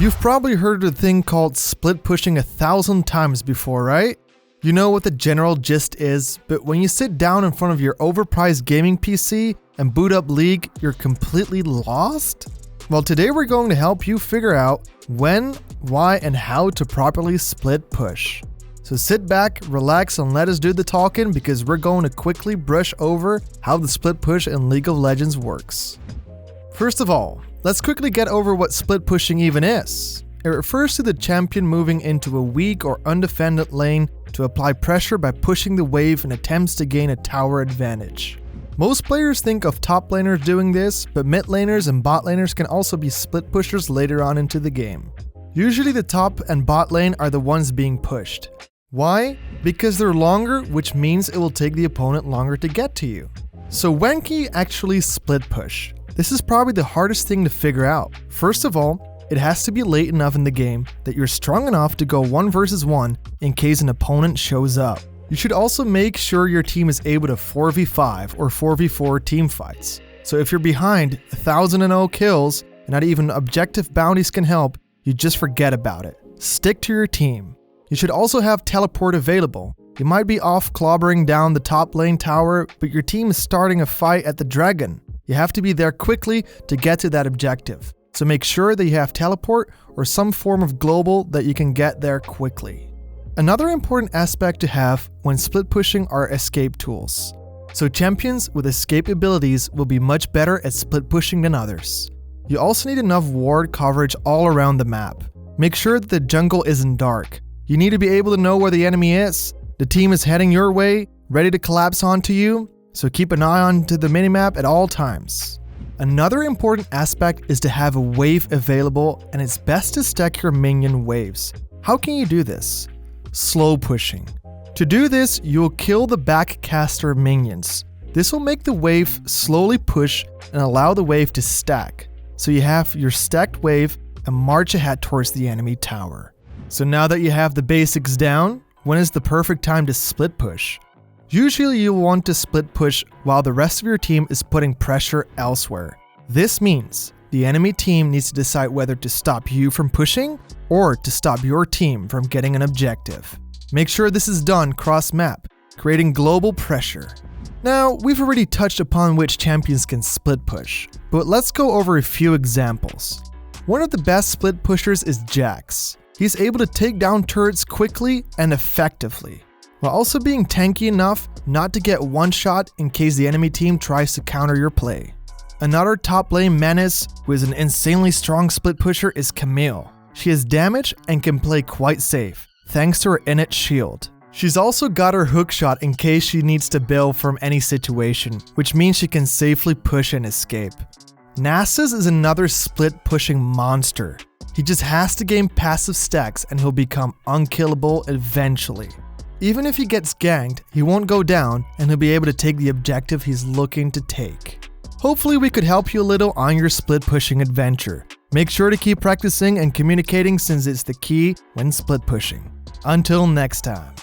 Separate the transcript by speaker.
Speaker 1: You've probably heard of the thing called split pushing 1,000 times before, right? You know what the general gist is, but when you sit down in front of your overpriced gaming PC and boot up League, you're completely lost? Well, today we're going to help you figure out when, why, and how to properly split push. So sit back, relax, and let us do the talking because we're going to quickly brush over how the split push in League of Legends works. First of all, let's quickly get over what split pushing even is. It refers to the champion moving into a weak or undefended lane to apply pressure by pushing the wave in attempts to gain a tower advantage. Most players think of top laners doing this, but mid laners and bot laners can also be split pushers later on into the game. Usually the top and bot lane are the ones being pushed. Why? Because they're longer, which means it will take the opponent longer to get to you. So when can you actually split push? This is probably the hardest thing to figure out. First of all, it has to be late enough in the game that you're strong enough to go 1 versus 1 in case an opponent shows up. You should also make sure your team is able to 4v5 or 4v4 team fights. So if you're behind 1,000 kills and not even objective bounties can help, you just forget about it. Stick to your team. You should also have teleport available. You might be off clobbering down the top lane tower, but your team is starting a fight at the dragon. You have to be there quickly to get to that objective. So make sure that you have teleport or some form of global that you can get there quickly. Another important aspect to have when split pushing are escape tools. So champions with escape abilities will be much better at split pushing than others. You also need enough ward coverage all around the map. Make sure that the jungle isn't dark. You need to be able to know where the enemy is. The team is heading your way, ready to collapse onto you, so keep an eye onto the minimap at all times. Another important aspect is to have a wave available, and it's best to stack your minion waves. How can you do this? Slow pushing. To do this, you'll kill the backcaster minions. This will make the wave slowly push and allow the wave to stack. So you have your stacked wave and march ahead towards the enemy tower. So now that you have the basics down, when is the perfect time to split push? Usually you'll want to split push while the rest of your team is putting pressure elsewhere. This means the enemy team needs to decide whether to stop you from pushing or to stop your team from getting an objective. Make sure this is done cross-map, creating global pressure. Now, we've already touched upon which champions can split push, but let's go over a few examples. One of the best split pushers is Jax. He's able to take down turrets quickly and effectively, while also being tanky enough not to get one shot in case the enemy team tries to counter your play. Another top lane menace who is an insanely strong split pusher is Camille. She has damage and can play quite safe, thanks to her innate shield. She's also got her hook shot in case she needs to bail from any situation, which means she can safely push and escape. Nasus is another split pushing monster. He just has to gain passive stacks and he'll become unkillable eventually. Even if he gets ganked, he won't go down and he'll be able to take the objective he's looking to take. Hopefully we could help you a little on your split pushing adventure. Make sure to keep practicing and communicating since it's the key when split pushing. Until next time.